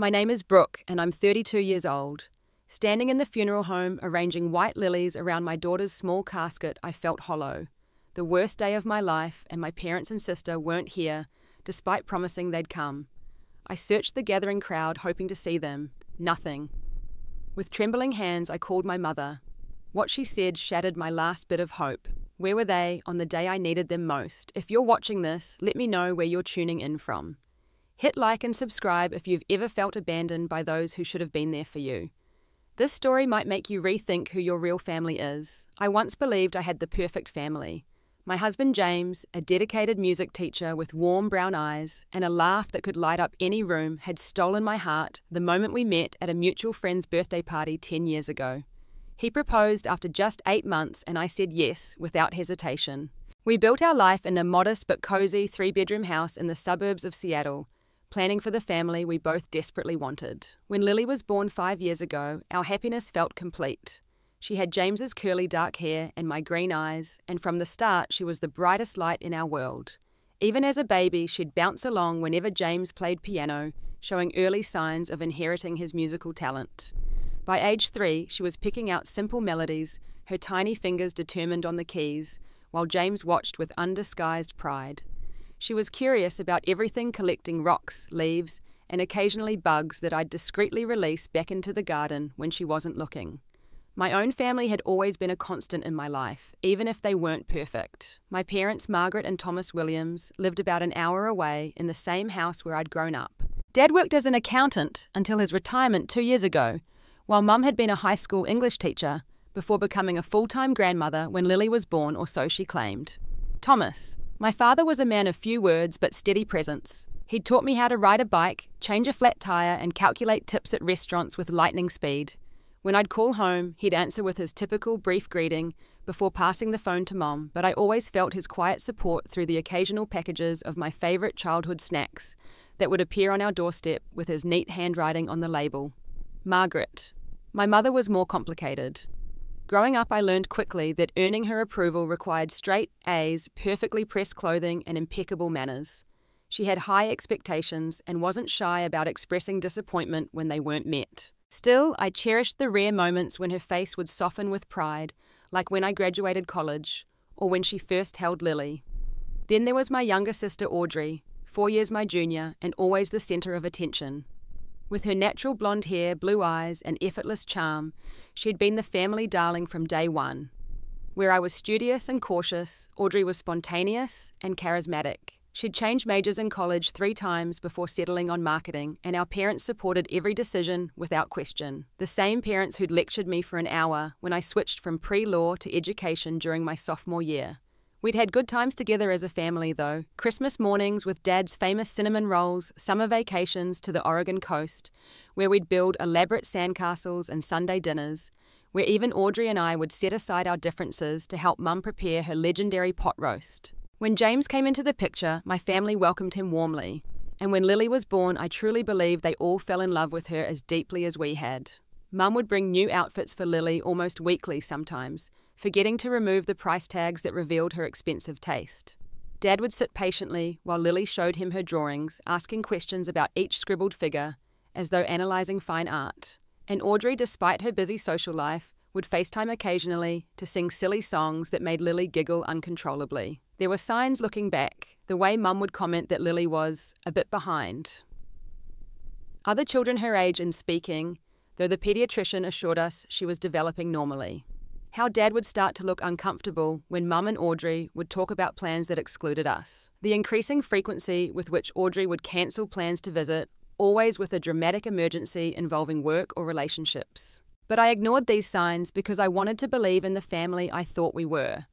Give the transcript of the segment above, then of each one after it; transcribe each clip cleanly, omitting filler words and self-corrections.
My name is Brooke, and I'm 32 years old. Standing in the funeral home, arranging white lilies around my daughter's small casket, I felt hollow. The worst day of my life, and my parents and sister weren't here, despite promising they'd come. I searched the gathering crowd, hoping to see them. Nothing. With trembling hands, I called my mother. What she said shattered my last bit of hope. Where were they on the day I needed them most? If you're watching this, let me know where you're tuning in from. Hit like and subscribe if you've ever felt abandoned by those who should have been there for you. This story might make you rethink who your real family is. I once believed I had the perfect family. My husband James, a dedicated music teacher with warm brown eyes and a laugh that could light up any room, had stolen my heart the moment we met at a mutual friend's birthday party 10 years ago. He proposed after just 8 months, and I said yes without hesitation. We built our life in a modest but cozy 3-bedroom house in the suburbs of Seattle, planning for the family we both desperately wanted. When Lily was born 5 years ago, our happiness felt complete. She had James's curly dark hair and my green eyes, and from the start she was the brightest light in our world. Even as a baby, she'd bounce along whenever James played piano, showing early signs of inheriting his musical talent. By age 3, she was picking out simple melodies, her tiny fingers determined on the keys, while James watched with undisguised pride. She was curious about everything, collecting rocks, leaves, and occasionally bugs that I'd discreetly release back into the garden when she wasn't looking. My own family had always been a constant in my life, even if they weren't perfect. My parents, Margaret and Thomas Williams, lived about an hour away in the same house where I'd grown up. Dad worked as an accountant until his retirement 2 years ago, while Mum had been a high school English teacher before becoming a full-time grandmother when Lily was born, or so she claimed. Thomas. My father was a man of few words but steady presence. He'd taught me how to ride a bike, change a flat tire, and calculate tips at restaurants with lightning speed. When I'd call home, he'd answer with his typical brief greeting before passing the phone to Mom, but I always felt his quiet support through the occasional packages of my favourite childhood snacks that would appear on our doorstep with his neat handwriting on the label. Margaret. My mother was more complicated. Growing up, I learned quickly that earning her approval required straight A's, perfectly pressed clothing, and impeccable manners. She had high expectations and wasn't shy about expressing disappointment when they weren't met. Still, I cherished the rare moments when her face would soften with pride, like when I graduated college, or when she first held Lily. Then there was my younger sister Audrey, 4 years my junior, and always the centre of attention. With her natural blonde hair, blue eyes, and effortless charm, she'd been the family darling from day one. Where I was studious and cautious, Audrey was spontaneous and charismatic. She'd changed majors in college 3 times before settling on marketing, and our parents supported every decision without question. The same parents who'd lectured me for an hour when I switched from pre-law to education during my sophomore year. We'd had good times together as a family, though. Christmas mornings with Dad's famous cinnamon rolls, summer vacations to the Oregon coast, where we'd build elaborate sandcastles, and Sunday dinners, where even Audrey and I would set aside our differences to help Mum prepare her legendary pot roast. When James came into the picture, my family welcomed him warmly. And when Lily was born, I truly believe they all fell in love with her as deeply as we had. Mum would bring new outfits for Lily almost weekly sometimes, forgetting to remove the price tags that revealed her expensive taste. Dad would sit patiently while Lily showed him her drawings, asking questions about each scribbled figure, as though analysing fine art. And Audrey, despite her busy social life, would FaceTime occasionally to sing silly songs that made Lily giggle uncontrollably. There were signs looking back, the way Mum would comment that Lily was a bit behind other children her age in speaking, though the paediatrician assured us she was developing normally. How Dad would start to look uncomfortable when Mum and Audrey would talk about plans that excluded us. The increasing frequency with which Audrey would cancel plans to visit, always with a dramatic emergency involving work or relationships. But I ignored these signs because I wanted to believe in the family I thought we were.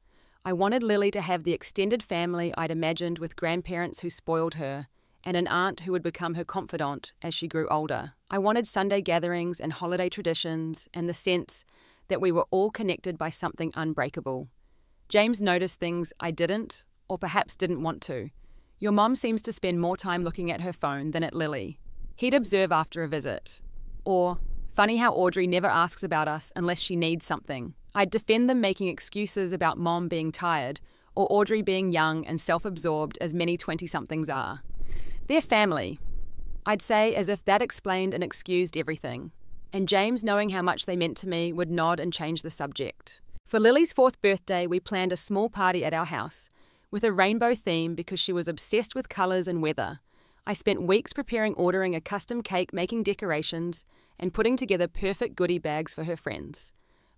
I wanted Lily to have the extended family I'd imagined, with grandparents who spoiled her, and an aunt who would become her confidant as she grew older. I wanted Sunday gatherings and holiday traditions, and the sense that we were all connected by something unbreakable. James noticed things I didn't, or perhaps didn't want to. Your mom seems to spend more time looking at her phone than at Lily. He'd observe after a visit. Or, funny how Audrey never asks about us unless she needs something. I'd defend them making excuses about Mom being tired, or Audrey being young and self-absorbed as many 20-somethings are. They're family. I'd say, as if that explained and excused everything. And James, knowing how much they meant to me, would nod and change the subject. For Lily's 4th birthday, we planned a small party at our house, with a rainbow theme because she was obsessed with colours and weather. I spent weeks ordering a custom cake, making decorations, and putting together perfect goodie bags for her friends.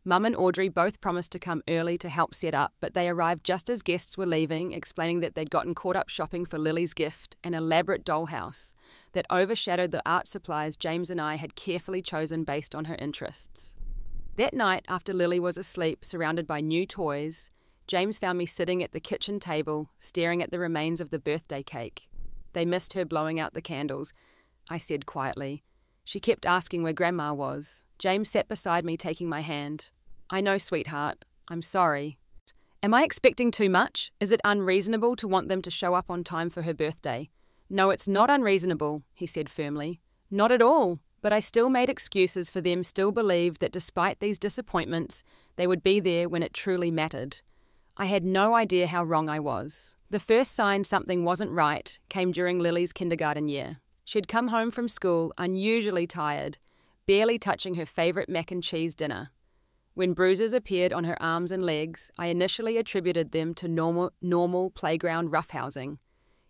Mum and Audrey both promised to come early to help set up, but they arrived just as guests were leaving, explaining that they'd gotten caught up shopping for Lily's gift, an elaborate dollhouse that overshadowed the art supplies James and I had carefully chosen based on her interests. That night, after Lily was asleep, surrounded by new toys, James found me sitting at the kitchen table, staring at the remains of the birthday cake. They missed her blowing out the candles, I said quietly. She kept asking where Grandma was. James sat beside me, taking my hand. I know, sweetheart. I'm sorry. Am I expecting too much? Is it unreasonable to want them to show up on time for her birthday? No, it's not unreasonable, he said firmly. Not at all. But I still made excuses for them, still believed that despite these disappointments, they would be there when it truly mattered. I had no idea how wrong I was. The first sign something wasn't right came during Lily's kindergarten year. She'd come home from school unusually tired, barely touching her favourite mac and cheese dinner. When bruises appeared on her arms and legs, I initially attributed them to normal playground roughhousing.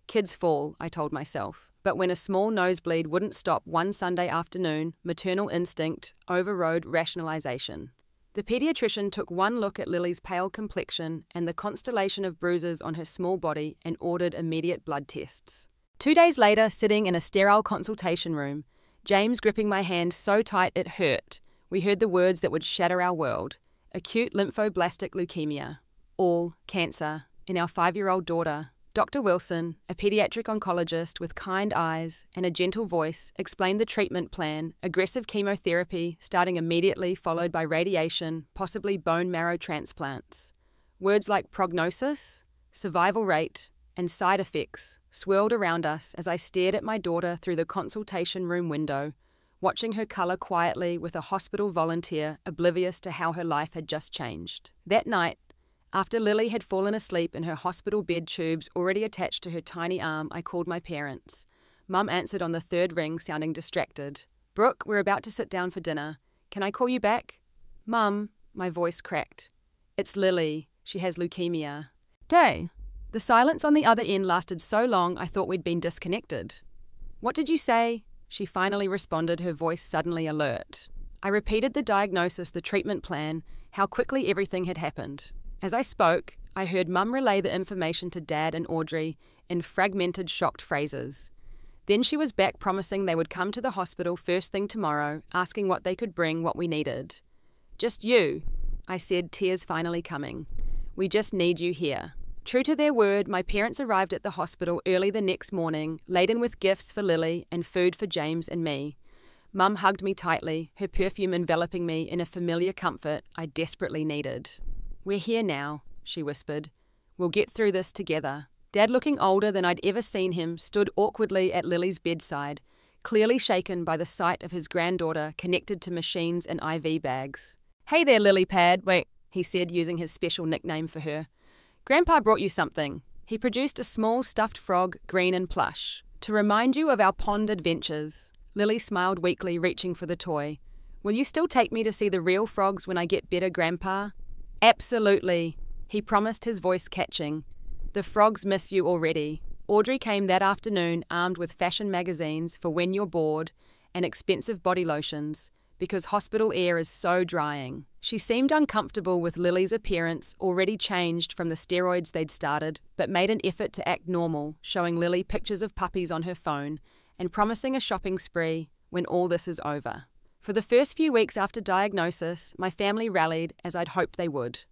Kids fall, I told myself. But when a small nosebleed wouldn't stop one Sunday afternoon, maternal instinct overrode rationalization. The pediatrician took one look at Lily's pale complexion and the constellation of bruises on her small body and ordered immediate blood tests. 2 days later, sitting in a sterile consultation room, James gripping my hand so tight it hurt, we heard the words that would shatter our world. Acute lymphoblastic leukemia. All cancer. In our 5-year-old daughter. Dr. Wilson, a pediatric oncologist with kind eyes and a gentle voice, explained the treatment plan: aggressive chemotherapy starting immediately, followed by radiation, possibly bone marrow transplants. Words like prognosis, survival rate, and side effects swirled around us as I stared at my daughter through the consultation room window, watching her colour quietly with a hospital volunteer oblivious to how her life had just changed. That night, after Lily had fallen asleep in her hospital bed, tubes already attached to her tiny arm, I called my parents. Mum answered on the 3rd ring, sounding distracted. Brooke, we're about to sit down for dinner. Can I call you back? Mum, my voice cracked. It's Lily. She has leukemia. Day. The silence on the other end lasted so long I thought we'd been disconnected. What did you say? She finally responded, her voice suddenly alert. I repeated the diagnosis, the treatment plan, how quickly everything had happened. As I spoke, I heard Mum relay the information to Dad and Audrey in fragmented, shocked phrases. Then she was back, promising they would come to the hospital first thing tomorrow, asking what they could bring, what we needed. Just you, I said, tears finally coming. We just need you here. True to their word, my parents arrived at the hospital early the next morning, laden with gifts for Lily and food for James and me. Mum hugged me tightly, her perfume enveloping me in a familiar comfort I desperately needed. We're here now, she whispered. We'll get through this together. Dad, looking older than I'd ever seen him, stood awkwardly at Lily's bedside, clearly shaken by the sight of his granddaughter connected to machines and IV bags. Hey there, Lily Pad, wait, he said, using his special nickname for her. Grandpa brought you something. He produced a small stuffed frog, green and plush. To remind you of our pond adventures. Lily smiled weakly, reaching for the toy. Will you still take me to see the real frogs when I get better, Grandpa? Absolutely, he promised, his voice catching. The frogs miss you already. Audrey came that afternoon armed with fashion magazines for when you're bored and expensive body lotions, because hospital air is so drying. She seemed uncomfortable with Lily's appearance, already changed from the steroids they'd started, but made an effort to act normal, showing Lily pictures of puppies on her phone and promising a shopping spree when all this is over. For the first few weeks after diagnosis, my family rallied as I'd hoped they would.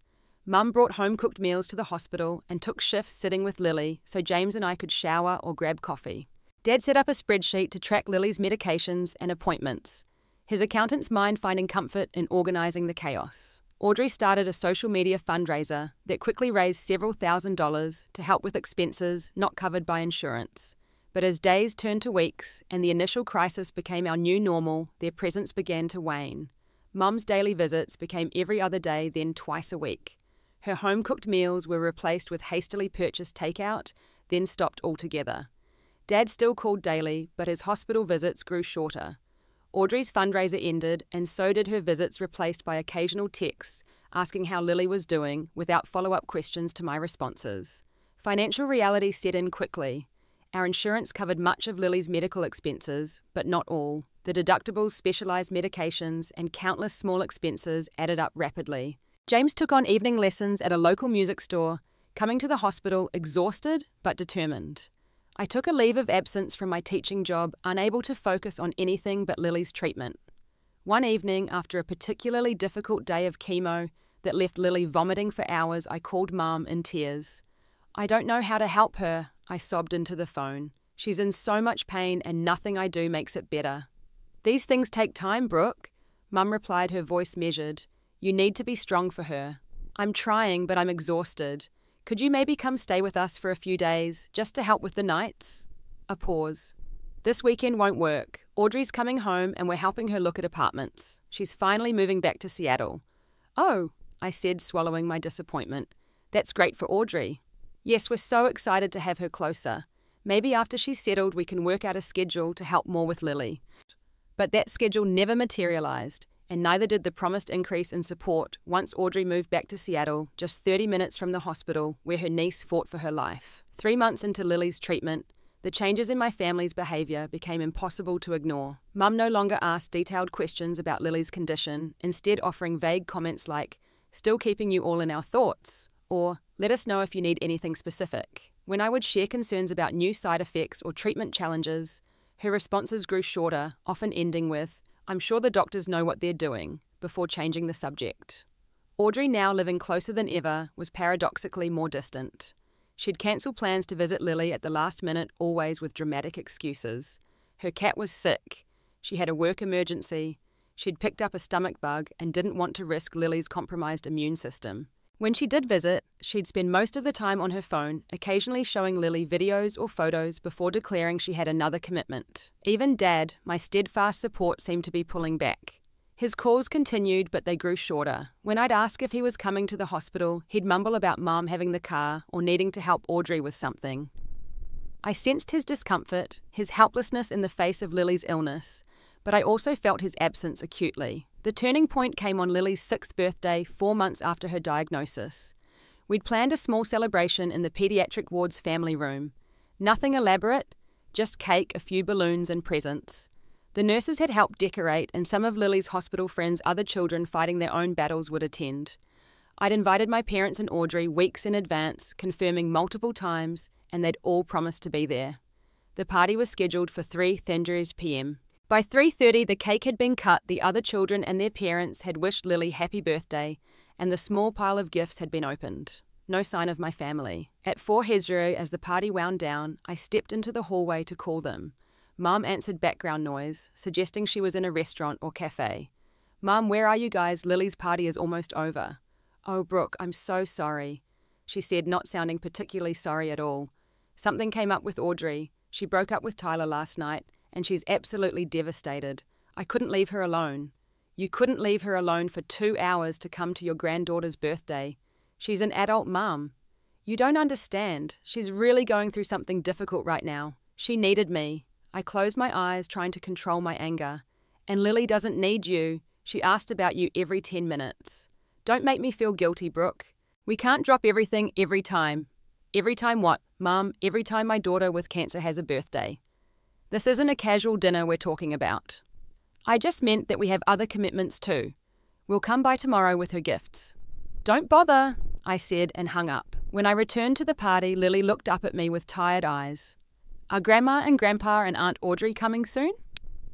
Mum brought home-cooked meals to the hospital and took shifts sitting with Lily so James and I could shower or grab coffee. Dad set up a spreadsheet to track Lily's medications and appointments, his accountant's mind finding comfort in organising the chaos. Audrey started a social media fundraiser that quickly raised several $1,000s to help with expenses not covered by insurance. But as days turned to weeks and the initial crisis became our new normal, their presence began to wane. Mum's daily visits became every other day, then twice a week. Her home-cooked meals were replaced with hastily purchased takeout, then stopped altogether. Dad still called daily, but his hospital visits grew shorter. Audrey's fundraiser ended, and so did her visits, replaced by occasional texts asking how Lily was doing without follow-up questions to my responses. Financial reality set in quickly. Our insurance covered much of Lily's medical expenses, but not all. The deductibles, specialized medications, and countless small expenses added up rapidly. James took on evening lessons at a local music store, coming to the hospital exhausted but determined. I took a leave of absence from my teaching job, unable to focus on anything but Lily's treatment. One evening, after a particularly difficult day of chemo that left Lily vomiting for hours, I called Mum in tears. "I don't know how to help her," I sobbed into the phone. "She's in so much pain and nothing I do makes it better." "These things take time, Brooke," Mum replied, her voice measured. "You need to be strong for her." "I'm trying, but I'm exhausted. Could you maybe come stay with us for a few days, just to help with the nights?" A pause. "This weekend won't work. Audrey's coming home and we're helping her look at apartments. She's finally moving back to Seattle." "Oh," I said, swallowing my disappointment. "That's great for Audrey." "Yes, we're so excited to have her closer. Maybe after she's settled we can work out a schedule to help more with Lily." But that schedule never materialized, and neither did the promised increase in support once Audrey moved back to Seattle, just 30 minutes from the hospital where her niece fought for her life. 3 months into Lily's treatment, the changes in my family's behavior became impossible to ignore. Mum no longer asked detailed questions about Lily's condition, instead offering vague comments like, "Still keeping you all in our thoughts," or "Let us know if you need anything specific." When I would share concerns about new side effects or treatment challenges, her responses grew shorter, often ending with, "I'm sure the doctors know what they're doing," before changing the subject. Audrey, now living closer than ever, was paradoxically more distant. She'd cancel plans to visit Lily at the last minute, always with dramatic excuses. Her cat was sick. She had a work emergency. She'd picked up a stomach bug and didn't want to risk Lily's compromised immune system. When she did visit, she'd spend most of the time on her phone, occasionally showing Lily videos or photos before declaring she had another commitment. Even Dad, my steadfast support, seemed to be pulling back. His calls continued, but they grew shorter. When I'd ask if he was coming to the hospital, he'd mumble about Mum having the car or needing to help Audrey with something. I sensed his discomfort, his helplessness in the face of Lily's illness, but I also felt his absence acutely. The turning point came on Lily's 6th birthday, 4 months after her diagnosis. We'd planned a small celebration in the pediatric ward's family room. Nothing elaborate, just cake, a few balloons and presents. The nurses had helped decorate, and some of Lily's hospital friends' other children fighting their own battles would attend. I'd invited my parents and Audrey weeks in advance, confirming multiple times, and they'd all promised to be there. The party was scheduled for 3:30 p.m. By 3:30, the cake had been cut, the other children and their parents had wished Lily happy birthday, and the small pile of gifts had been opened. No sign of my family. At 4 Hezro, as the party wound down, I stepped into the hallway to call them. Mum answered background noise, suggesting she was in a restaurant or cafe. "Mum, where are you guys? Lily's party is almost over." "Oh, Brooke, I'm so sorry," she said, not sounding particularly sorry at all. "Something came up with Audrey. She broke up with Tyler last night, and she's absolutely devastated. I couldn't leave her alone." "You couldn't leave her alone for 2 hours to come to your granddaughter's birthday. She's an adult mum. You don't understand. She's really going through something difficult right now. She needed me." I closed my eyes, trying to control my anger. "And Lily doesn't need you. She asked about you every 10 minutes. Don't make me feel guilty, Brooke. We can't drop everything every time." "Every time what, Mum?" "Every time my daughter with cancer has a birthday. This isn't a casual dinner we're talking about." "I just meant that we have other commitments too. We'll come by tomorrow with her gifts." "Don't bother," I said and hung up. When I returned to the party, Lily looked up at me with tired eyes. "Are Grandma and Grandpa and Aunt Audrey coming soon?"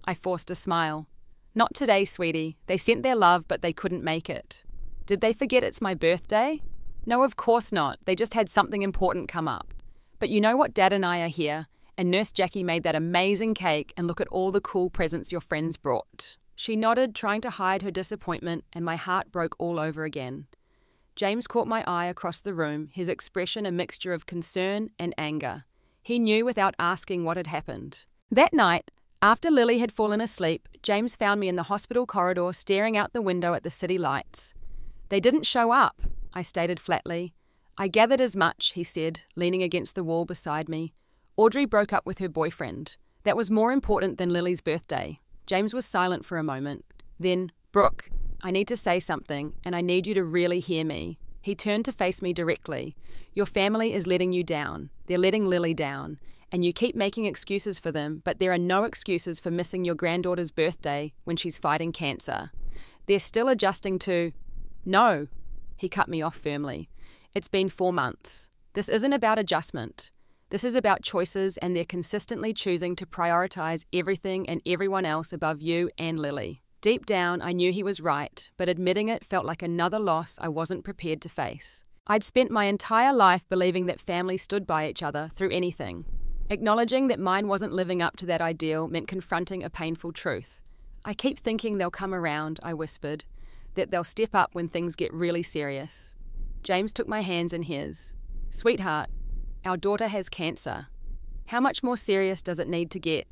I forced a smile. "Not today, sweetie. They sent their love, but they couldn't make it." "Did they forget it's my birthday?" "No, of course not. They just had something important come up. But you know what, Dad and I are here, and Nurse Jackie made that amazing cake, and look at all the cool presents your friends brought." She nodded, trying to hide her disappointment, and my heart broke all over again. James caught my eye across the room, his expression a mixture of concern and anger. He knew without asking what had happened. That night, after Lily had fallen asleep, James found me in the hospital corridor staring out the window at the city lights. "They didn't show up," I stated flatly. "I gathered as much," he said, leaning against the wall beside me. Audrey broke up with her boyfriend. That was more important than Lily's birthday. James was silent for a moment. Then, Brooke, I need to say something, and I need you to really hear me. He turned to face me directly. Your family is letting you down. They're letting Lily down. And you keep making excuses for them, but there are no excuses for missing your granddaughter's birthday when she's fighting cancer. They're still adjusting to... No, he cut me off firmly. It's been 4 months. This isn't about adjustment. This is about choices, and they're consistently choosing to prioritize everything and everyone else above you and Lily. Deep down, I knew he was right, but admitting it felt like another loss I wasn't prepared to face. I'd spent my entire life believing that families stood by each other through anything. Acknowledging that mine wasn't living up to that ideal meant confronting a painful truth. I keep thinking they'll come around, I whispered, that they'll step up when things get really serious. James took my hands in his. Sweetheart, our daughter has cancer. How much more serious does it need to get?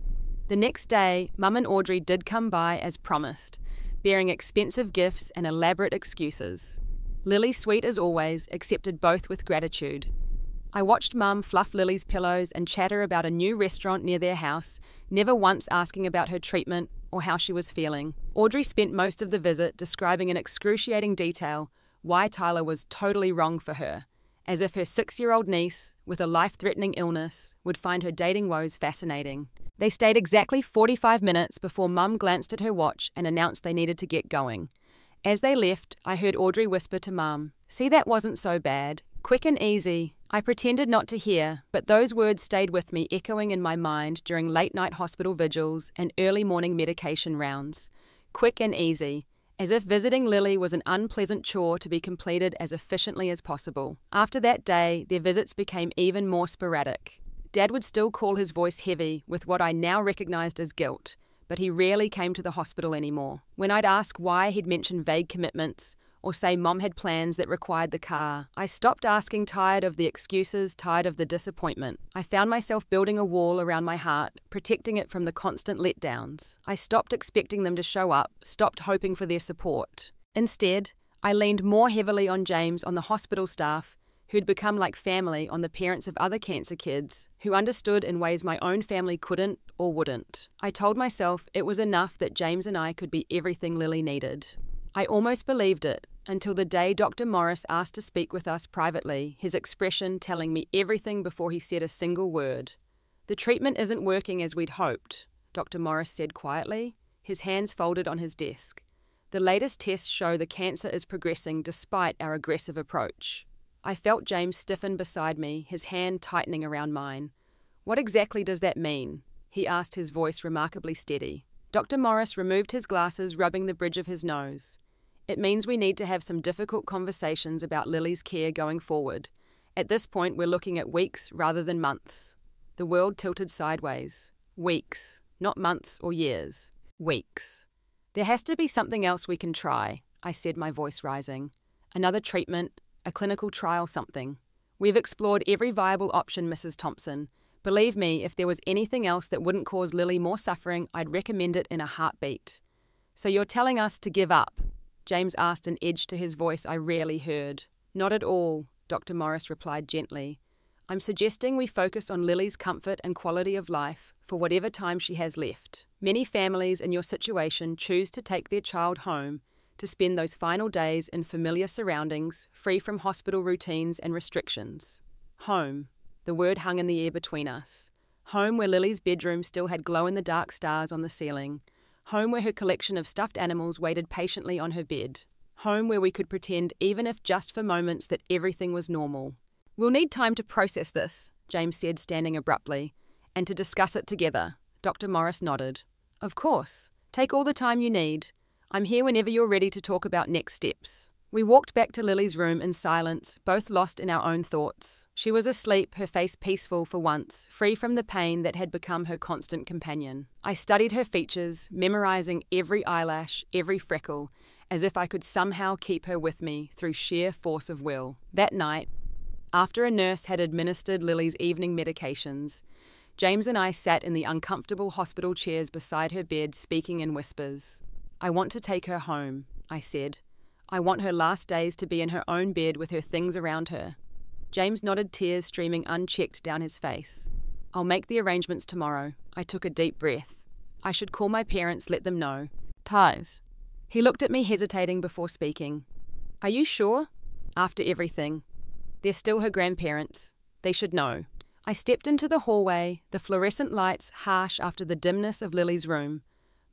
The next day, Mum and Audrey did come by as promised, bearing expensive gifts and elaborate excuses. Lily, sweet as always, accepted both with gratitude. I watched Mum fluff Lily's pillows and chatter about a new restaurant near their house, never once asking about her treatment or how she was feeling. Audrey spent most of the visit describing in excruciating detail why Tyler was totally wrong for her, as if her 6-year-old niece, with a life-threatening illness, would find her dating woes fascinating. They stayed exactly 45 minutes before Mum glanced at her watch and announced they needed to get going. As they left, I heard Audrey whisper to Mum, "See, that wasn't so bad. Quick and easy." I pretended not to hear, but those words stayed with me, echoing in my mind during late-night hospital vigils and early morning medication rounds. Quick and easy, as if visiting Lily was an unpleasant chore to be completed as efficiently as possible. After that day, their visits became even more sporadic. Dad would still call his voice heavy with what I now recognized as guilt, but he rarely came to the hospital anymore. When I'd ask why, he'd mention vague commitments, or say Mom had plans that required the car. I stopped asking, tired of the excuses, tired of the disappointment. I found myself building a wall around my heart, protecting it from the constant letdowns. I stopped expecting them to show up, stopped hoping for their support. Instead, I leaned more heavily on James, on the hospital staff, who'd become like family, on the parents of other cancer kids, who understood in ways my own family couldn't or wouldn't. I told myself it was enough that James and I could be everything Lily needed. I almost believed it, until the day Dr. Morris asked to speak with us privately, his expression telling me everything before he said a single word. "The treatment isn't working as we'd hoped," Dr. Morris said quietly, his hands folded on his desk. "The latest tests show the cancer is progressing despite our aggressive approach." I felt James stiffen beside me, his hand tightening around mine. "What exactly does that mean?" he asked, his voice remarkably steady. Dr. Morris removed his glasses, rubbing the bridge of his nose. "It means we need to have some difficult conversations about Lily's care going forward. At this point, we're looking at weeks rather than months." The world tilted sideways. Weeks, not months or years. Weeks. "There has to be something else we can try," I said, my voice rising. "Another treatment, a clinical trial, something. We've explored every viable option, Mrs. Thompson. Believe me, if there was anything else that wouldn't cause Lily more suffering, I'd recommend it in a heartbeat." "So you're telling us to give up?" James asked, an edge to his voice I rarely heard. "Not at all," Dr. Morris replied gently. "I'm suggesting we focus on Lily's comfort and quality of life for whatever time she has left. Many families in your situation choose to take their child home to spend those final days in familiar surroundings, free from hospital routines and restrictions. Home. The word hung in the air between us. Home where Lily's bedroom still had glow-in-the-dark stars on the ceiling. Home where her collection of stuffed animals waited patiently on her bed. Home where we could pretend, even if just for moments, that everything was normal. "We'll need time to process this," James said, standing abruptly, "and to discuss it together." Dr. Morris nodded. "Of course. Take all the time you need. I'm here whenever you're ready to talk about next steps." We walked back to Lily's room in silence, both lost in our own thoughts. She was asleep, her face peaceful for once, free from the pain that had become her constant companion. I studied her features, memorizing every eyelash, every freckle, as if I could somehow keep her with me through sheer force of will. That night, after a nurse had administered Lily's evening medications, James and I sat in the uncomfortable hospital chairs beside her bed, speaking in whispers. "I want to take her home," I said. "I want her last days to be in her own bed with her things around her." James nodded, tears streaming unchecked down his face. I'll make the arrangements tomorrow. I took a deep breath. I should call my parents, let them know. Ties. He looked at me, hesitating before speaking. Are you sure? After everything. They're still her grandparents. They should know. I stepped into the hallway, the fluorescent lights harsh after the dimness of Lily's room.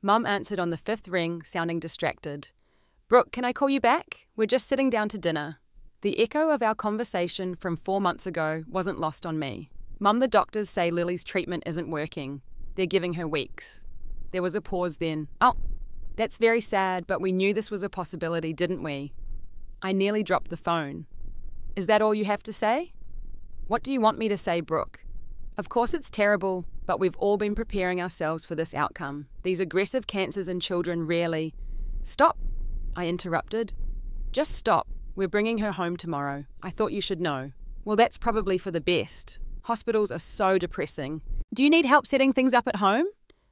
Mum answered on the fifth ring, sounding distracted. Brooke, can I call you back? We're just sitting down to dinner. The echo of our conversation from 4 months ago wasn't lost on me. Mum, the doctors say Lily's treatment isn't working. They're giving her weeks. There was a pause then. Oh, that's very sad, but we knew this was a possibility, didn't we? I nearly dropped the phone. Is that all you have to say? What do you want me to say, Brooke? Of course it's terrible, but we've all been preparing ourselves for this outcome. These aggressive cancers in children rarely... Stop, I interrupted. Just stop. We're bringing her home tomorrow. I thought you should know. Well, that's probably for the best. Hospitals are so depressing. Do you need help setting things up at home?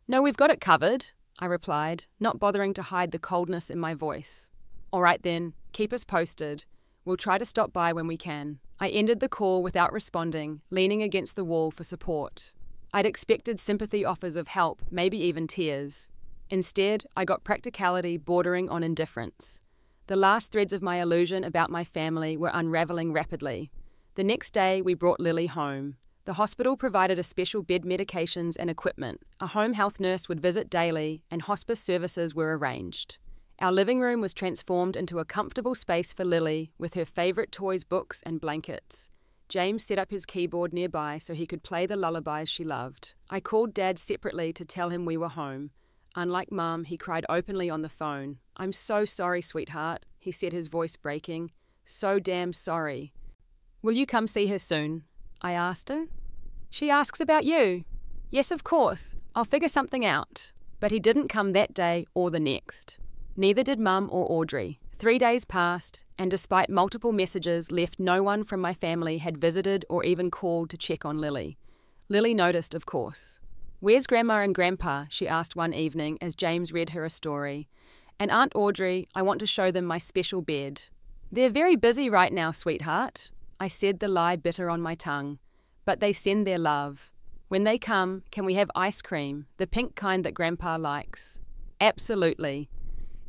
No, we've got it covered, I replied, not bothering to hide the coldness in my voice. All right then, keep us posted. We'll try to stop by when we can. I ended the call without responding, leaning against the wall for support. I'd expected sympathy offers of help, maybe even tears. Instead, I got practicality bordering on indifference. The last threads of my illusion about my family were unraveling rapidly. The next day, we brought Lily home. The hospital provided a special bed, medications and equipment. A home health nurse would visit daily, and hospice services were arranged. Our living room was transformed into a comfortable space for Lily, with her favourite toys, books and blankets. James set up his keyboard nearby so he could play the lullabies she loved. I called Dad separately to tell him we were home. Unlike Mum, he cried openly on the phone. I'm so sorry, sweetheart, he said, his voice breaking. So damn sorry. Will you come see her soon? I asked her. She asks about you. Yes, of course. I'll figure something out. But he didn't come that day or the next. Neither did Mum or Audrey. 3 days passed, and despite multiple messages left, no one from my family had visited or even called to check on Lily. Lily noticed, of course. Where's Grandma and Grandpa? She asked one evening as James read her a story. And Aunt Audrey, I want to show them my special bed. They're very busy right now, sweetheart. I said, the lie bitter on my tongue. But they send their love. When they come, can we have ice cream, the pink kind that Grandpa likes? Absolutely.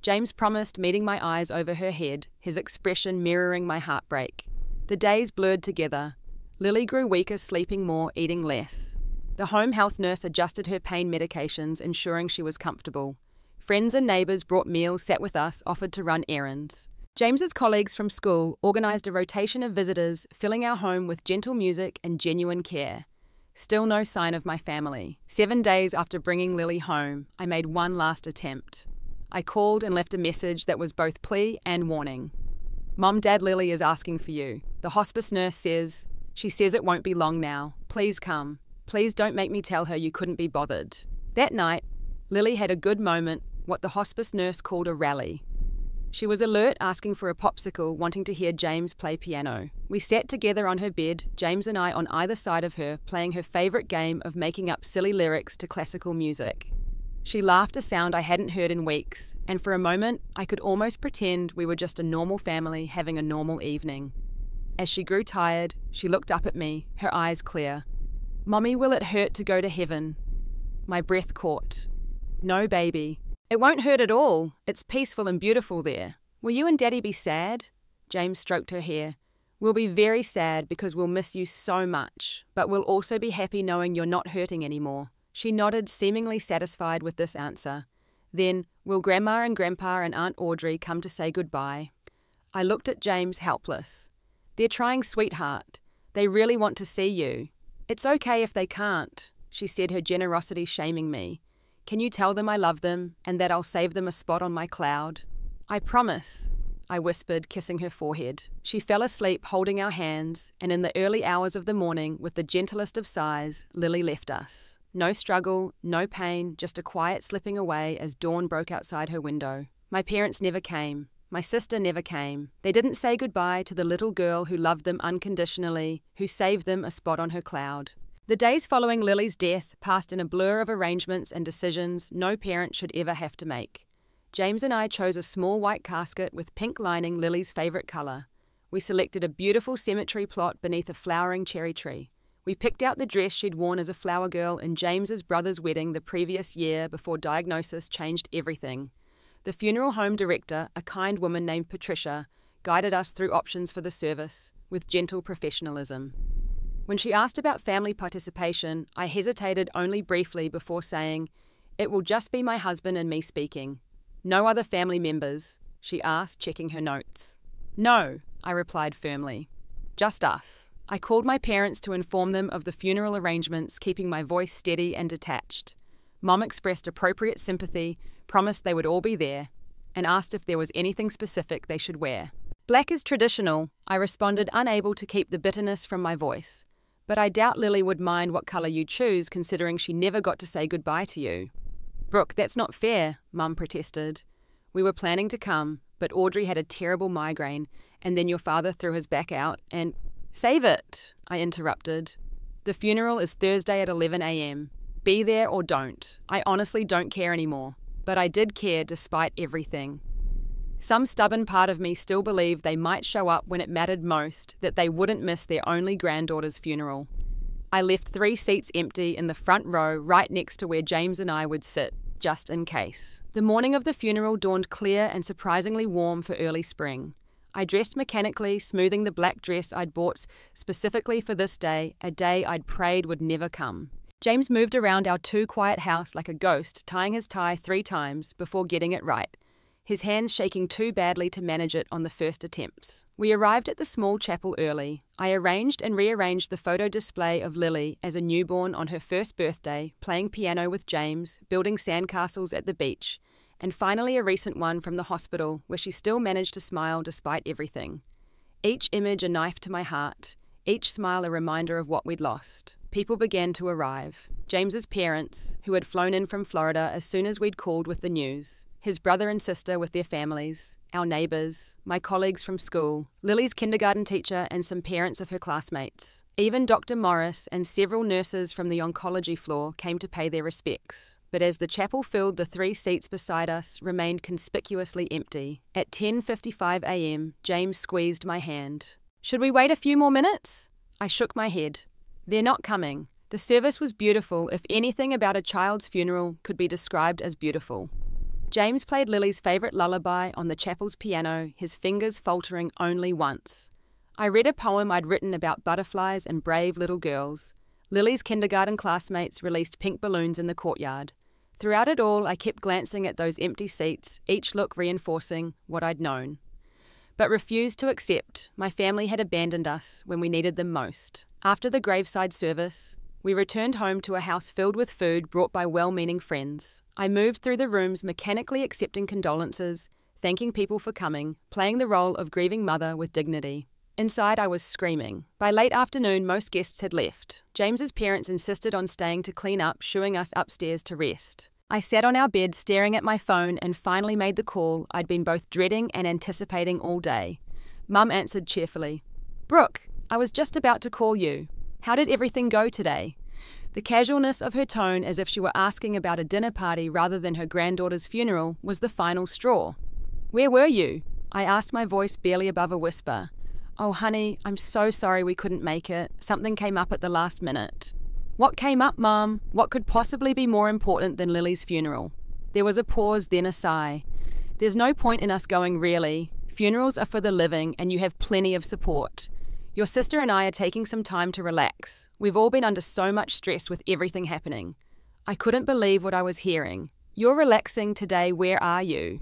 James promised, meeting my eyes over her head, his expression mirroring my heartbreak. The days blurred together. Lily grew weaker, sleeping more, eating less. The home health nurse adjusted her pain medications, ensuring she was comfortable. Friends and neighbours brought meals, sat with us, offered to run errands. James's colleagues from school organised a rotation of visitors, filling our home with gentle music and genuine care. Still no sign of my family. 7 days after bringing Lily home, I made one last attempt. I called and left a message that was both plea and warning. Mom, Dad, Lily is asking for you. The hospice nurse says, she says it won't be long now. Please come. Please don't make me tell her you couldn't be bothered. That night, Lily had a good moment, what the hospice nurse called a rally. She was alert, asking for a popsicle, wanting to hear James play piano. We sat together on her bed, James and I on either side of her, playing her favourite game of making up silly lyrics to classical music. She laughed, a sound I hadn't heard in weeks, and for a moment I could almost pretend we were just a normal family having a normal evening. As she grew tired, she looked up at me, her eyes clear. Mommy, will it hurt to go to heaven? My breath caught. No, baby. It won't hurt at all. It's peaceful and beautiful there. Will you and Daddy be sad? James stroked her hair. We'll be very sad because we'll miss you so much, but we'll also be happy knowing you're not hurting anymore. She nodded, seemingly satisfied with this answer. Then, will Grandma and Grandpa and Aunt Audrey come to say goodbye? I looked at James, helpless. They're trying, sweetheart. They really want to see you. It's okay if they can't, she said, her generosity shaming me. Can you tell them I love them and that I'll save them a spot on my cloud? I promise, I whispered, kissing her forehead. She fell asleep, holding our hands, and in the early hours of the morning, with the gentlest of sighs, Lily left us. No struggle, no pain, just a quiet slipping away as dawn broke outside her window. My parents never came. My sister never came. They didn't say goodbye to the little girl who loved them unconditionally, who saved them a spot on her cloud. The days following Lily's death passed in a blur of arrangements and decisions no parent should ever have to make. James and I chose a small white casket with pink lining, Lily's favourite colour. We selected a beautiful cemetery plot beneath a flowering cherry tree. We We picked out the dress she'd worn as a flower girl in James's brother's wedding the previous year before diagnosis changed everything. The funeral home director, a kind woman named Patricia, guided us through options for the service with gentle professionalism. When she asked about family participation, I hesitated only briefly before saying, "It will just be my husband and me speaking. No other family members?" she asked, checking her notes. "No," I replied firmly. "Just us." I called my parents to inform them of the funeral arrangements, keeping my voice steady and detached. Mom expressed appropriate sympathy, promised they would all be there, and asked if there was anything specific they should wear. "Black is traditional," I responded, unable to keep the bitterness from my voice. "But I doubt Lily would mind what colour you choose, considering she never got to say goodbye to you." "Brooke, that's not fair," Mum protested. "We were planning to come, but Audrey had a terrible migraine, and then your father threw his back out, and—" "Save it," I interrupted. "The funeral is Thursday at 11 a.m. Be there or don't. I honestly don't care anymore." But I did care despite everything. Some stubborn part of me still believed they might show up when it mattered most, that they wouldn't miss their only granddaughter's funeral. I left 3 seats empty in the front row right next to where James and I would sit, just in case. The morning of the funeral dawned clear and surprisingly warm for early spring. I dressed mechanically, smoothing the black dress I'd bought specifically for this day, a day I'd prayed would never come. James moved around our too-quiet house like a ghost, tying his tie 3 times before getting it right, his hands shaking too badly to manage it on the first attempts. We arrived at the small chapel early. I arranged and rearranged the photo display of Lily as a newborn on her first birthday, playing piano with James, building sandcastles at the beach, and finally a recent one from the hospital where she still managed to smile despite everything. Each image a knife to my heart, each smile a reminder of what we'd lost. People began to arrive. James's parents, who had flown in from Florida as soon as we'd called with the news, his brother and sister with their families, our neighbours, my colleagues from school, Lily's kindergarten teacher and some parents of her classmates. Even Dr. Morris and several nurses from the oncology floor came to pay their respects. But as the chapel filled, the 3 seats beside us remained conspicuously empty. At 10:55 a.m., James squeezed my hand. "Should we wait a few more minutes?" I shook my head. "They're not coming." The service was beautiful, if anything about a child's funeral could be described as beautiful. James played Lily's favourite lullaby on the chapel's piano, his fingers faltering only once. I read a poem I'd written about butterflies and brave little girls. Lily's kindergarten classmates released pink balloons in the courtyard. Throughout it all, I kept glancing at those empty seats, each look reinforcing what I'd known. But refused to accept my family had abandoned us when we needed them most. After the graveside service, we returned home to a house filled with food brought by well-meaning friends. I moved through the rooms mechanically accepting condolences, thanking people for coming, playing the role of grieving mother with dignity. Inside I was screaming. By late afternoon, most guests had left. James's parents insisted on staying to clean up, shooing us upstairs to rest. I sat on our bed staring at my phone and finally made the call I'd been both dreading and anticipating all day. Mum answered cheerfully. "Brooke, I was just about to call you. How did everything go today?" The casualness of her tone, as if she were asking about a dinner party rather than her granddaughter's funeral, was the final straw. "Where were you?" I asked, my voice barely above a whisper. "Oh, honey, I'm so sorry we couldn't make it. Something came up at the last minute." "What came up, Mum? What could possibly be more important than Lily's funeral?" There was a pause, then a sigh. "There's no point in us going, really. Funerals are for the living, and you have plenty of support. Your sister and I are taking some time to relax. We've all been under so much stress with everything happening." I couldn't believe what I was hearing. "You're relaxing today, where are you?"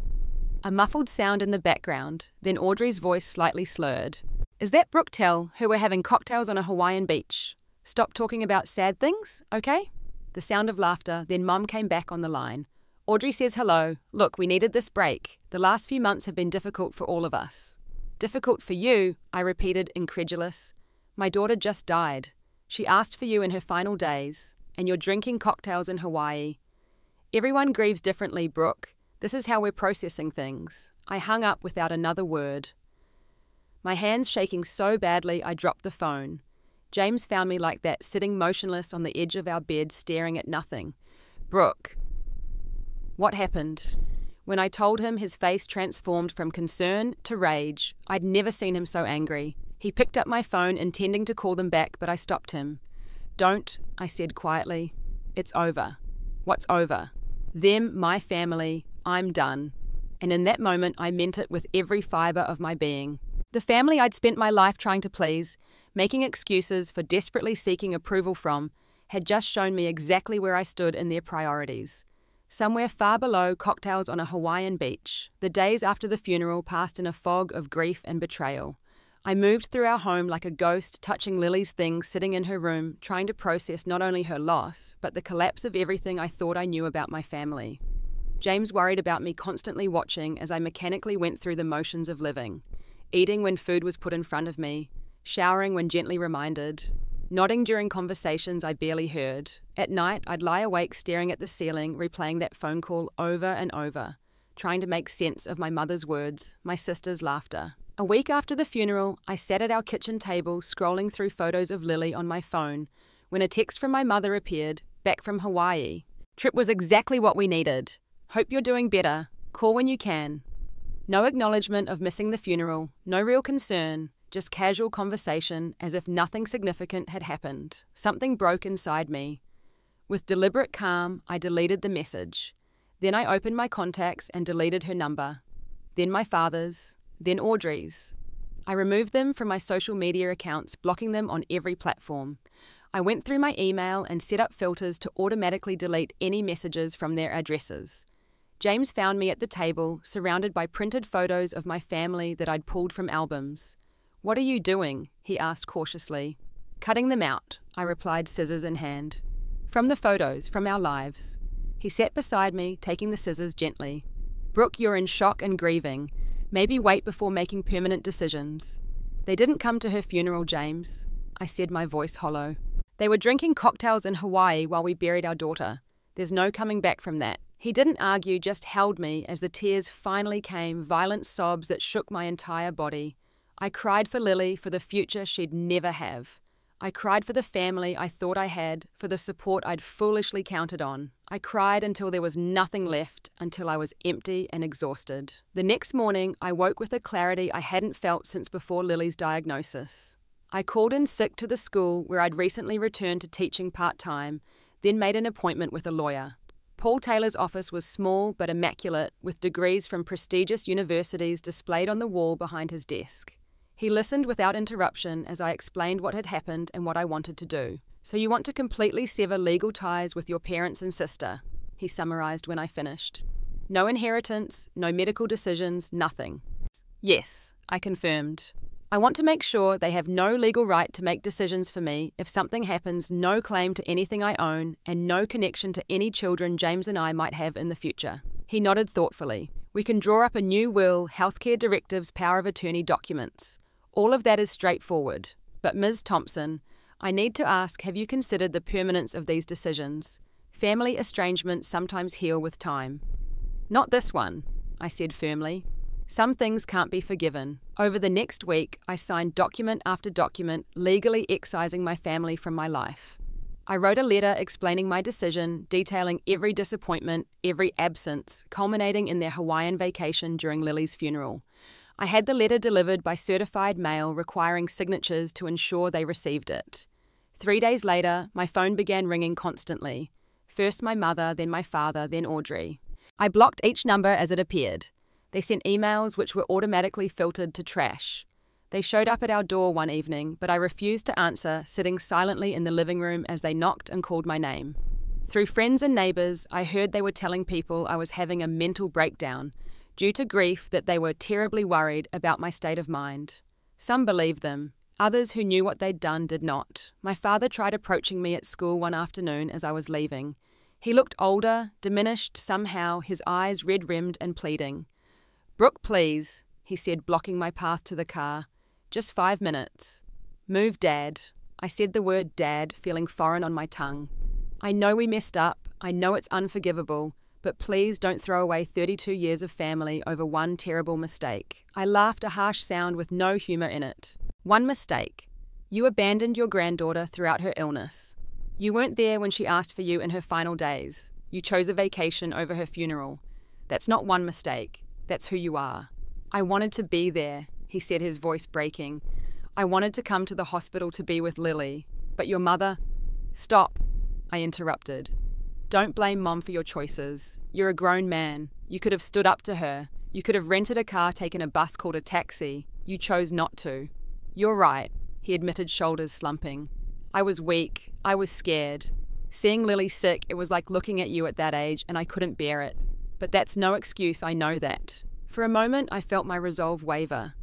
A muffled sound in the background, then Audrey's voice slightly slurred. "Is that Brooke Tell, who we're having cocktails on a Hawaiian beach? Stop talking about sad things, okay?" The sound of laughter, then Mum came back on the line. "Audrey says hello. Look, we needed this break. The last few months have been difficult for all of us." "Difficult for you," I repeated, incredulous. "My daughter just died. She asked for you in her final days, and you're drinking cocktails in Hawaii. Everyone grieves differently, Brooke. This is how we're processing things." I hung up without another word. My hands shaking so badly I dropped the phone. James found me like that, sitting motionless on the edge of our bed, staring at nothing. "Brooke." What happened? When I told him, his face transformed from concern to rage. I'd never seen him so angry. He picked up my phone, intending to call them back, but I stopped him. Don't, I said quietly. It's over. What's over? Them, my family, I'm done. And in that moment, I meant it with every fibre of my being. The family I'd spent my life trying to please, making excuses for desperately seeking approval from, had just shown me exactly where I stood in their priorities. Somewhere far below cocktails on a Hawaiian beach, the days after the funeral passed in a fog of grief and betrayal. I moved through our home like a ghost, touching Lily's things sitting in her room, trying to process not only her loss, but the collapse of everything I thought I knew about my family. James worried about me constantly watching as I mechanically went through the motions of living, eating when food was put in front of me, showering when gently reminded, nodding during conversations I barely heard. At night, I'd lie awake staring at the ceiling, replaying that phone call over and over, trying to make sense of my mother's words, my sister's laughter. A week after the funeral, I sat at our kitchen table scrolling through photos of Lily on my phone when a text from my mother appeared, back from Hawaii. Trip was exactly what we needed. Hope you're doing better. Call when you can. No acknowledgement of missing the funeral, no real concern, just casual conversation as if nothing significant had happened. Something broke inside me. With deliberate calm, I deleted the message. Then I opened my contacts and deleted her number. Then my father's. Then Audrey's. I removed them from my social media accounts, blocking them on every platform. I went through my email and set up filters to automatically delete any messages from their addresses. James found me at the table, surrounded by printed photos of my family that I'd pulled from albums. "What are you doing?" he asked cautiously. "Cutting them out," I replied, scissors in hand. "From the photos, from our lives." He sat beside me, taking the scissors gently. "Brooke, you're in shock and grieving. Maybe wait before making permanent decisions." "They didn't come to her funeral, James," I said, my voice hollow. "They were drinking cocktails in Hawaii while we buried our daughter. There's no coming back from that." He didn't argue, just held me as the tears finally came, violent sobs that shook my entire body. I cried for Lily, for the future she'd never have. I cried for the family I thought I had, for the support I'd foolishly counted on. I cried until there was nothing left, until I was empty and exhausted. The next morning, I woke with a clarity I hadn't felt since before Lily's diagnosis. I called in sick to the school where I'd recently returned to teaching part-time, then made an appointment with a lawyer. Paul Taylor's office was small but immaculate, with degrees from prestigious universities displayed on the wall behind his desk. He listened without interruption as I explained what had happened and what I wanted to do. "So you want to completely sever legal ties with your parents and sister," he summarized when I finished. "No inheritance, no medical decisions, nothing." "Yes," I confirmed. "I want to make sure they have no legal right to make decisions for me if something happens, no claim to anything I own, and no connection to any children James and I might have in the future." He nodded thoughtfully. "We can draw up a new will, healthcare directives, power of attorney documents. All of that is straightforward. But Ms. Thompson, I need to ask, have you considered the permanence of these decisions? Family estrangements sometimes heal with time." "Not this one," I said firmly. "Some things can't be forgiven." Over the next week, I signed document after document, legally excising my family from my life. I wrote a letter explaining my decision, detailing every disappointment, every absence, culminating in their Hawaiian vacation during Lily's funeral. I had the letter delivered by certified mail, requiring signatures to ensure they received it. 3 days later, my phone began ringing constantly. First my mother, then my father, then Audrey. I blocked each number as it appeared. They sent emails which were automatically filtered to trash. They showed up at our door one evening, but I refused to answer, sitting silently in the living room as they knocked and called my name. Through friends and neighbours, I heard they were telling people I was having a mental breakdown, due to grief, that they were terribly worried about my state of mind. Some believed them. Others who knew what they'd done did not. My father tried approaching me at school one afternoon as I was leaving. He looked older, diminished somehow, his eyes red-rimmed and pleading. "Brooke, please," he said, blocking my path to the car. "Just 5 minutes." "Move, Dad." I said the word Dad, feeling foreign on my tongue. "I know we messed up. I know it's unforgivable. But please don't throw away 32 years of family over one terrible mistake." I laughed, a harsh sound with no humour in it. "One mistake. You abandoned your granddaughter throughout her illness. You weren't there when she asked for you in her final days. You chose a vacation over her funeral. That's not one mistake. That's who you are." "I wanted to be there," he said, his voice breaking. "I wanted to come to the hospital to be with Lily. But your mother..." Stop, I interrupted. Don't blame Mom for your choices. You're a grown man. You could have stood up to her. You could have rented a car, taken a bus, called a taxi. You chose not to. You're right, he admitted, shoulders slumping. I was weak. I was scared. Seeing Lily sick, it was like looking at you at that age, and I couldn't bear it. But that's no excuse, I know that. For a moment, I felt my resolve waver.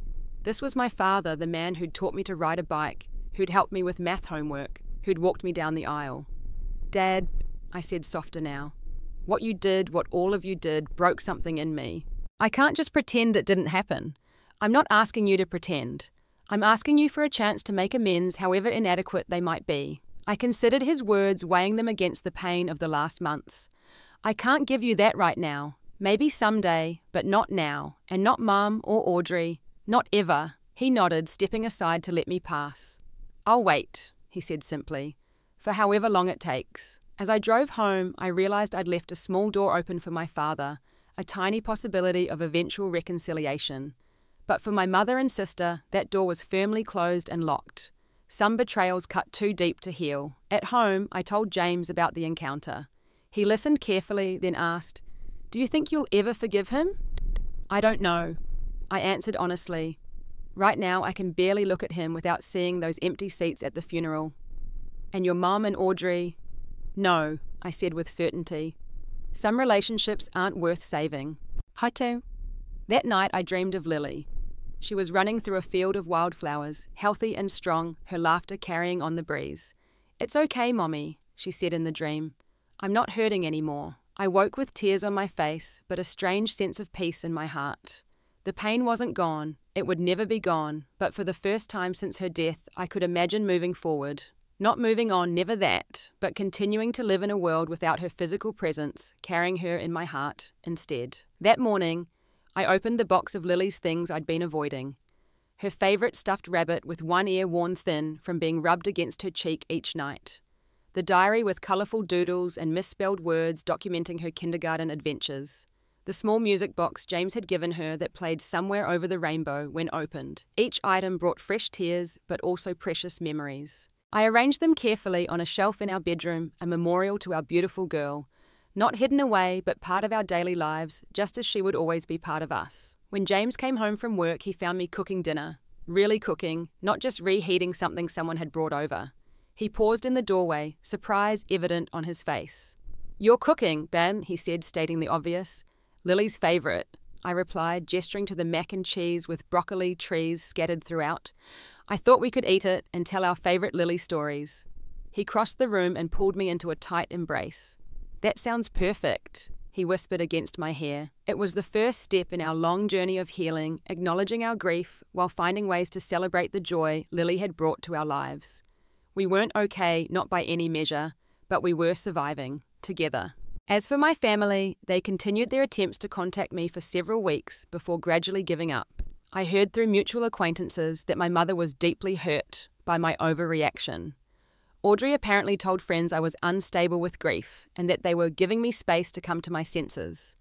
This was my father, the man who'd taught me to ride a bike, who'd helped me with math homework, who'd walked me down the aisle. Dad, I said softer now, what you did, what all of you did, broke something in me. I can't just pretend it didn't happen. I'm not asking you to pretend. I'm asking you for a chance to make amends, however inadequate they might be. I considered his words, weighing them against the pain of the last months. I can't give you that right now. Maybe someday, but not now, and not Mum or Audrey. Not ever. He nodded, stepping aside to let me pass. I'll wait, he said simply, for however long it takes. As I drove home, I realized I'd left a small door open for my father, a tiny possibility of eventual reconciliation. But for my mother and sister, that door was firmly closed and locked. Some betrayals cut too deep to heal. At home, I told James about the encounter. He listened carefully, then asked, "Do you think you'll ever forgive him?" "I don't know," I answered honestly. Right now, I can barely look at him without seeing those empty seats at the funeral. "And your mum and Audrey?" "No," I said with certainty. Some relationships aren't worth saving. Hato. That night, I dreamed of Lily. She was running through a field of wildflowers, healthy and strong, her laughter carrying on the breeze. "It's okay, Mommy," she said in the dream. "I'm not hurting anymore." I woke with tears on my face, but a strange sense of peace in my heart. The pain wasn't gone. It would never be gone, but for the first time since her death, I could imagine moving forward. Not moving on, never that, but continuing to live in a world without her physical presence, carrying her in my heart instead. That morning, I opened the box of Lily's things I'd been avoiding. Her favourite stuffed rabbit with one ear worn thin from being rubbed against her cheek each night. The diary with colourful doodles and misspelled words documenting her kindergarten adventures. The small music box James had given her that played Somewhere Over the Rainbow when opened. Each item brought fresh tears, but also precious memories. I arranged them carefully on a shelf in our bedroom, a memorial to our beautiful girl. Not hidden away, but part of our daily lives, just as she would always be part of us. When James came home from work, he found me cooking dinner. Really cooking, not just reheating something someone had brought over. He paused in the doorway, surprise evident on his face. "You're cooking, Ben," he said, stating the obvious. "Lily's favourite," I replied, gesturing to the mac and cheese with broccoli trees scattered throughout. "I thought we could eat it and tell our favourite Lily stories." He crossed the room and pulled me into a tight embrace. "That sounds perfect," he whispered against my hair. It was the first step in our long journey of healing, acknowledging our grief while finding ways to celebrate the joy Lily had brought to our lives. We weren't okay, not by any measure, but we were surviving, together. As for my family, they continued their attempts to contact me for several weeks before gradually giving up. I heard through mutual acquaintances that my mother was deeply hurt by my overreaction. Audrey apparently told friends I was unstable with grief and that they were giving me space to come to my senses.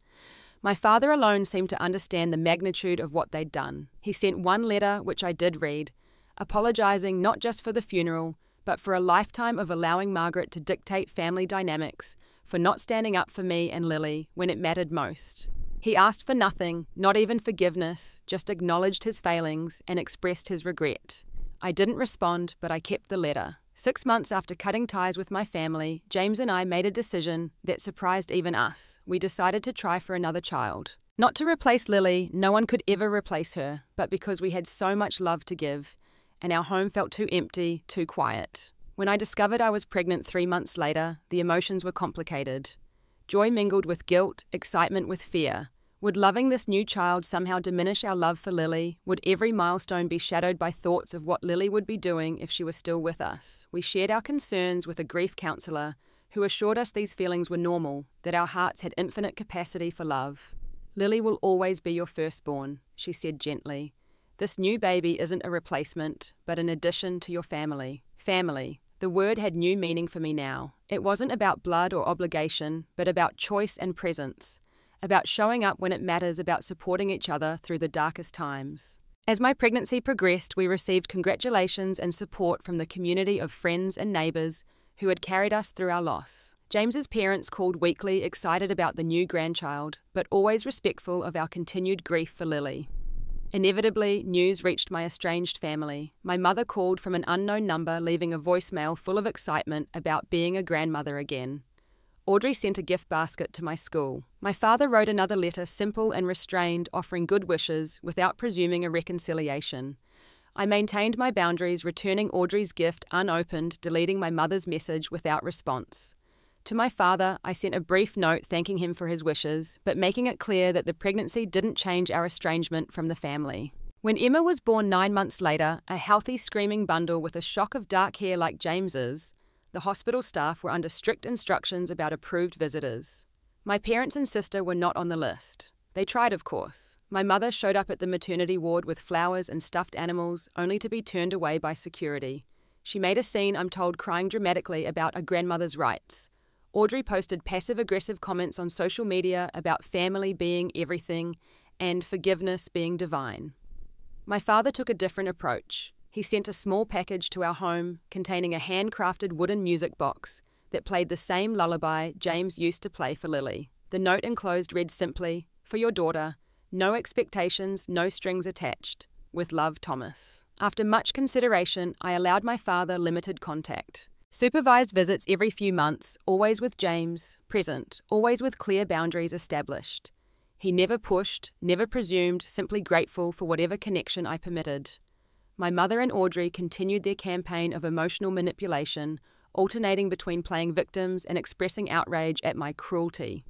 My father alone seemed to understand the magnitude of what they'd done. He sent one letter, which I did read, apologising not just for the funeral, but for a lifetime of allowing Margaret to dictate family dynamics, for not standing up for me and Lily when it mattered most. He asked for nothing, not even forgiveness, just acknowledged his failings and expressed his regret. I didn't respond, but I kept the letter. 6 months after cutting ties with my family, James and I made a decision that surprised even us. We decided to try for another child. Not to replace Lily, no one could ever replace her, but because we had so much love to give, and our home felt too empty, too quiet. When I discovered I was pregnant 3 months later, the emotions were complicated. Joy mingled with guilt, excitement with fear. Would loving this new child somehow diminish our love for Lily? Would every milestone be shadowed by thoughts of what Lily would be doing if she was still with us? We shared our concerns with a grief counsellor who assured us these feelings were normal, that our hearts had infinite capacity for love. "Lily will always be your firstborn," she said gently. "This new baby isn't a replacement, but an addition to your family." Family. The word had new meaning for me now. It wasn't about blood or obligation, but about choice and presence. About showing up when it matters, about supporting each other through the darkest times. As my pregnancy progressed, we received congratulations and support from the community of friends and neighbours who had carried us through our loss. James's parents called weekly, excited about the new grandchild, but always respectful of our continued grief for Lily. Inevitably, news reached my estranged family. My mother called from an unknown number, leaving a voicemail full of excitement about being a grandmother again. Audrey sent a gift basket to my school. My father wrote another letter, simple and restrained, offering good wishes without presuming a reconciliation. I maintained my boundaries, returning Audrey's gift unopened, deleting my mother's message without response. To my father, I sent a brief note thanking him for his wishes, but making it clear that the pregnancy didn't change our estrangement from the family. When Emma was born 9 months later, a healthy screaming bundle with a shock of dark hair like James's, the hospital staff were under strict instructions about approved visitors. My parents and sister were not on the list. They tried, of course. My mother showed up at the maternity ward with flowers and stuffed animals, only to be turned away by security. She made a scene, I'm told, crying dramatically about a grandmother's rights. Audrey posted passive-aggressive comments on social media about family being everything and forgiveness being divine. My father took a different approach. He sent a small package to our home containing a handcrafted wooden music box that played the same lullaby James used to play for Lily. The note enclosed read simply, "For your daughter, no expectations, no strings attached. With love, Thomas." After much consideration, I allowed my father limited contact. Supervised visits every few months, always with James, present, always with clear boundaries established. He never pushed, never presumed, simply grateful for whatever connection I permitted. My mother and Audrey continued their campaign of emotional manipulation, alternating between playing victims and expressing outrage at my cruelty.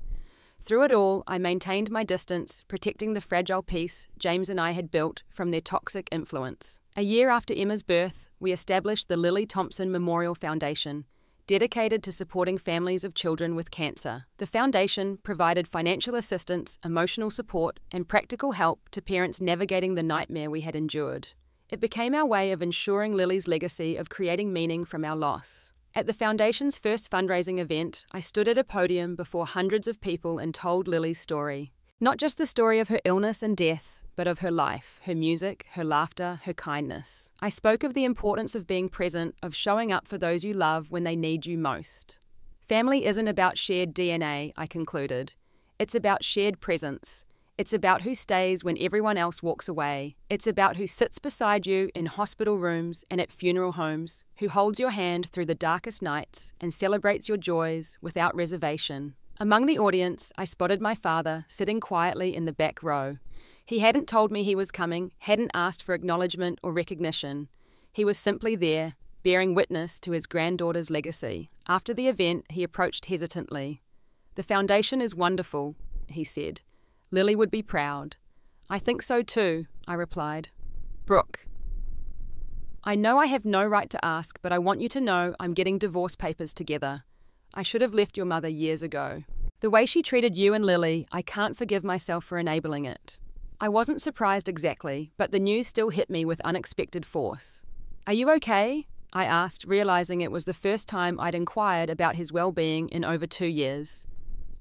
Through it all, I maintained my distance, protecting the fragile peace James and I had built from their toxic influence. A year after Emma's birth, we established the Lily Thompson Memorial Foundation, dedicated to supporting families of children with cancer. The foundation provided financial assistance, emotional support, and practical help to parents navigating the nightmare we had endured. It became our way of ensuring Lily's legacy of creating meaning from our loss. At the Foundation's first fundraising event, I stood at a podium before hundreds of people and told Lily's story. Not just the story of her illness and death, but of her life, her music, her laughter, her kindness. I spoke of the importance of being present, of showing up for those you love when they need you most. Family isn't about shared DNA, I concluded. It's about shared presence. It's about who stays when everyone else walks away. It's about who sits beside you in hospital rooms and at funeral homes, who holds your hand through the darkest nights and celebrates your joys without reservation. Among the audience, I spotted my father sitting quietly in the back row. He hadn't told me he was coming, hadn't asked for acknowledgement or recognition. He was simply there, bearing witness to his granddaughter's legacy. After the event, he approached hesitantly. "The foundation is wonderful," he said. "Lily would be proud." "I think so too," I replied. "Brooke, I know I have no right to ask, but I want you to know I'm getting divorce papers together. I should have left your mother years ago. The way she treated you and Lily, I can't forgive myself for enabling it." I wasn't surprised exactly, but the news still hit me with unexpected force. "Are you okay?" I asked, realizing it was the first time I'd inquired about his well-being in over 2 years.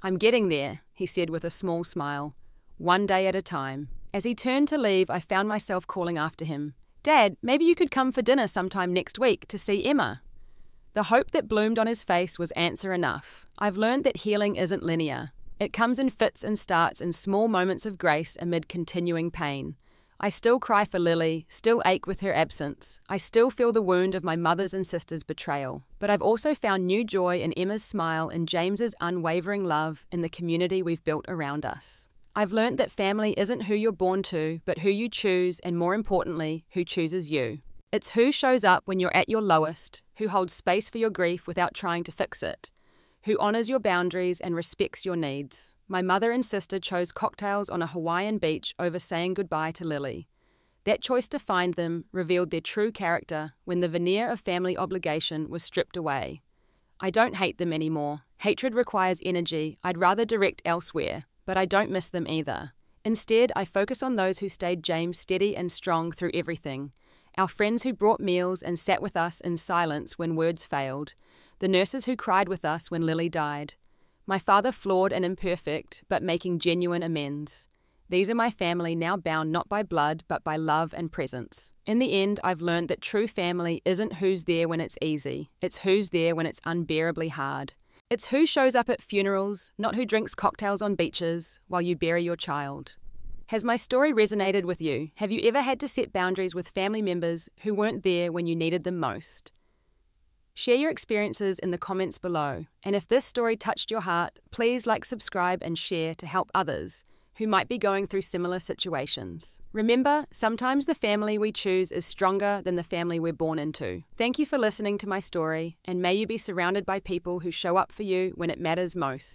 "I'm getting there," he said with a small smile. "One day at a time." As he turned to leave, I found myself calling after him. "Dad, maybe you could come for dinner sometime next week to see Emma." The hope that bloomed on his face was answer enough. I've learned that healing isn't linear. It comes in fits and starts in small moments of grace amid continuing pain. I still cry for Lily, still ache with her absence. I still feel the wound of my mother's and sister's betrayal. But I've also found new joy in Emma's smile and James's unwavering love in the community we've built around us. I've learnt that family isn't who you're born to, but who you choose, and more importantly, who chooses you. It's who shows up when you're at your lowest, who holds space for your grief without trying to fix it, who honours your boundaries and respects your needs. My mother and sister chose cocktails on a Hawaiian beach over saying goodbye to Lily. That choice to find them revealed their true character when the veneer of family obligation was stripped away. I don't hate them anymore. Hatred requires energy I'd rather direct elsewhere, but I don't miss them either. Instead, I focus on those who stayed James steady and strong through everything. Our friends who brought meals and sat with us in silence when words failed. The nurses who cried with us when Lily died. My father flawed and imperfect, but making genuine amends. These are my family now bound not by blood but by love and presence. In the end, I've learned that true family isn't who's there when it's easy. It's who's there when it's unbearably hard. It's who shows up at funerals, not who drinks cocktails on beaches while you bury your child. Has my story resonated with you? Have you ever had to set boundaries with family members who weren't there when you needed them most? Share your experiences in the comments below. And if this story touched your heart, please like, subscribe, and share to help others who might be going through similar situations. Remember, sometimes the family we choose is stronger than the family we're born into. Thank you for listening to my story, and may you be surrounded by people who show up for you when it matters most.